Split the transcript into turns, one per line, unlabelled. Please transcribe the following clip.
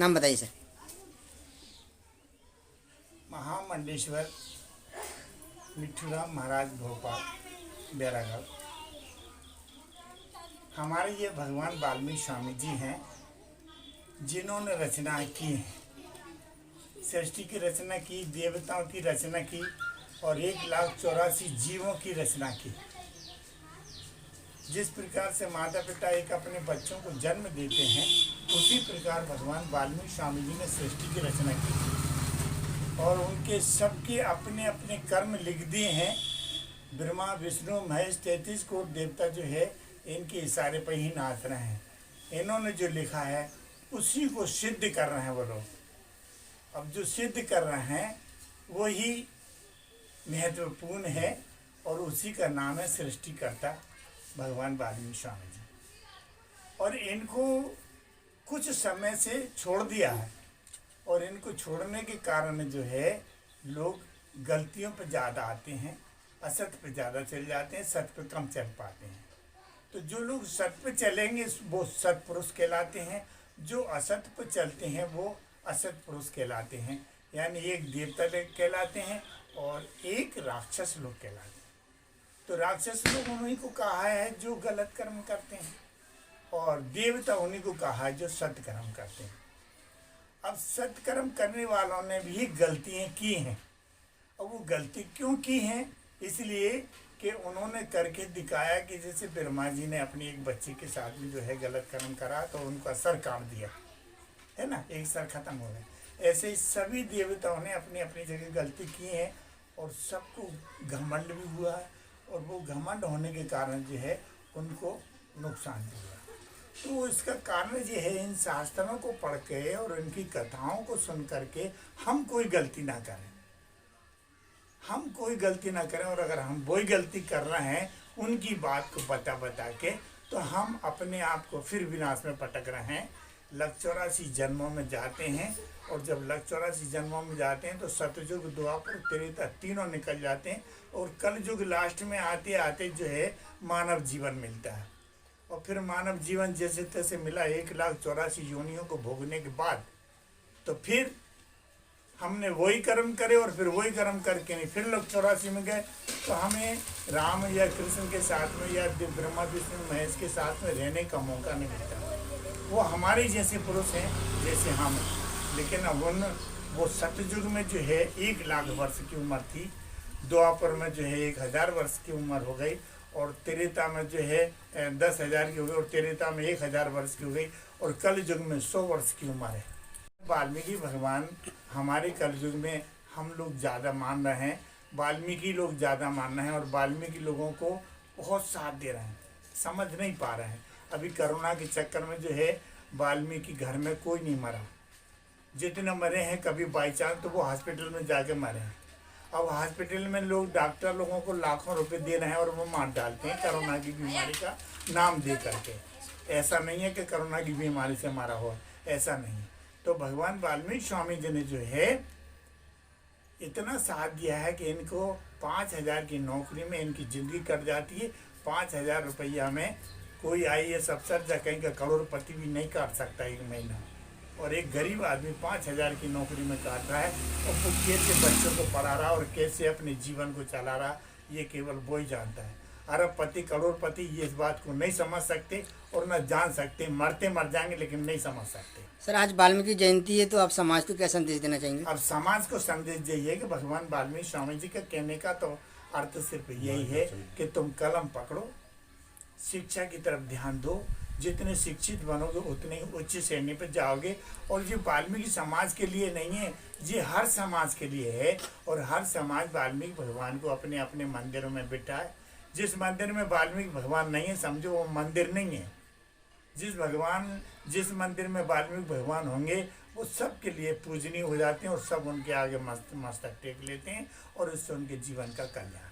नाम बताइए सर।
महामंडेश्वर मिठूराम महाराज भोपाल बैरागढ़। हमारे ये भगवान वाल्मीकि स्वामी जी हैं जिन्होंने रचना की है, सृष्टि की रचना की, देवताओं की रचना की और 1,84,000 जीवों की रचना की। जिस प्रकार से माता पिता एक अपने बच्चों को जन्म देते हैं, उसी प्रकार भगवान वाल्मीकि स्वामी जी ने सृष्टि की रचना की और उनके सबके अपने अपने कर्म लिख दिए हैं। ब्रह्मा विष्णु महेश 33 करोड़ देवता जो है इनके इशारे पर ही नाच रहे हैं। इन्होंने जो लिखा है उसी को सिद्ध कर रहे हैं वो लोग। अब जो सिद्ध कर रहे हैं वही महत्वपूर्ण है और उसी का नाम है सृष्टिकर्ता भगवान वाल्मीकि स्वामी जी। और इनको कुछ समय से छोड़ दिया है और इनको छोड़ने के कारण जो है लोग गलतियों पर ज़्यादा आते हैं, असत पे ज़्यादा चल जाते हैं, सत पे कम चल पाते हैं। तो जो लोग सत पे चलेंगे वो सत्पुरुष कहलाते हैं, जो असत पे चलते हैं वो असत पुरुष कहलाते हैं। यानी एक देवता लोग कहलाते हैं और एक राक्षस लोग कहलाते हैं। तो राक्षस लोग उन्हीं को कहा है जो गलत कर्म करते हैं और देवता उन्हीं को कहा है जो सत्कर्म करते हैं। अब सत्कर्म करने वालों ने भी गलतियां की हैं। अब वो गलती क्यों की हैं? इसलिए कि उन्होंने करके दिखाया कि जैसे ब्रह्मा जी ने अपनी एक बच्ची के साथ में जो है गलत कर्म करा तो उनका सर काट दिया है ना, एक सर खत्म हो गया। ऐसे ही सभी देवताओं ने अपनी अपनी जगह गलती की है और सबको घमंड भी हुआ है और वो घमंड होने के कारण जो है उनको नुकसान भी हुआ। तो इसका कारण ये है इन शास्त्रों को पढ़ के और इनकी कथाओं को सुन करके हम कोई गलती ना करें, हम कोई गलती ना करें। और अगर हम वही गलती कर रहे हैं उनकी बात को बता के तो हम अपने आप को फिर विनाश में पटक रहे हैं। 1,84 जन्मों में जाते हैं और जब 1,84 जन्मों में जाते हैं तो सतयुग द्वापर त्रेता तीनों निकल जाते हैं और कलयुग लास्ट में आते आते जो है मानव जीवन मिलता है। और फिर मानव जीवन जैसे तैसे मिला 1,84 योनियों को भोगने के बाद तो फिर हमने वही कर्म करे और फिर वही कर्म करके नहीं फिर 1,84 में गए तो हमें राम या कृष्ण के साथ में या ब्रह्मा विष्णु महेश के साथ में रहने का मौका नहीं मिलता। वो हमारे जैसे पुरुष हैं जैसे हम हैं। लेकिन अब वो सतयुग में जो है 1,00,000 वर्ष की उम्र थी, द्वापर में जो है 1,000 वर्ष की उम्र हो गई और त्रेता में जो है 10,000 की हो गई और त्रेता में 1,000 वर्ष की हो गई और कलयुग में 100 वर्ष की उम्र है। वाल्मीकि भगवान हमारे कलयुग में हम लोग ज़्यादा मान रहे हैं, वाल्मीकि लोग ज़्यादा मान रहे हैं और वाल्मीकि लोगों को बहुत साथ दे रहे हैं, समझ नहीं पा रहे हैं। अभी कोरोना के चक्कर में जो है वाल्मीकि घर में कोई नहीं मरा, जितने मरे हैं कभी बाई चांस तो वो हॉस्पिटल में जाके मरे हैं। अब हॉस्पिटल में लोग डॉक्टर लोगों को लाखों रुपए दे रहे हैं और वो मार डालते हैं कोरोना की बीमारी का नाम दे करके। ऐसा नहीं है कि कोरोना की बीमारी से मारा हो, ऐसा नहीं। तो भगवान वाल्मीकि स्वामी जी ने जो है इतना साथ दिया है कि इनको 5,000 की नौकरी में इनकी ज़िंदगी कट जाती है। 5,000 रुपया में कोई IAS अफसर या कहीं का करोड़पति भी नहीं काट सकता एक महीना, और एक गरीब आदमी 5,000 की नौकरी में काट रहा है और वो कैसे बच्चों को पढ़ा रहा और कैसे अपने जीवन को चला रहा ये केवल वो ही जानता है। अरबपति करोड़पति ये इस बात को नहीं समझ सकते और न जान सकते, मरते मर जाएंगे लेकिन नहीं समझ सकते।
सर आज वाल्मीकि जयंती है तो आप समाज को क्या संदेश देना चाहेंगे?
अब समाज को संदेश यही है कि भगवान वाल्मीकि स्वामी जी का कहने का तो अर्थ सिर्फ यही है कि तुम कलम पकड़ो, शिक्षा की तरफ ध्यान दो, जितने शिक्षित बनोगे उतने उच्च श्रेणी पर जाओगे। और ये वाल्मीकि समाज के लिए नहीं है, ये हर समाज के लिए है और हर समाज वाल्मीकि भगवान को अपने अपने मंदिरों में बिठाए। जिस मंदिर में वाल्मीकि भगवान नहीं है समझो वो मंदिर नहीं है। जिस मंदिर में वाल्मीकि भगवान होंगे वो सब के लिए पूजनीय हो जाते हैं और सब उनके आगे मस्तक टेक लेते हैं और उससे उनके जीवन का कल्याण।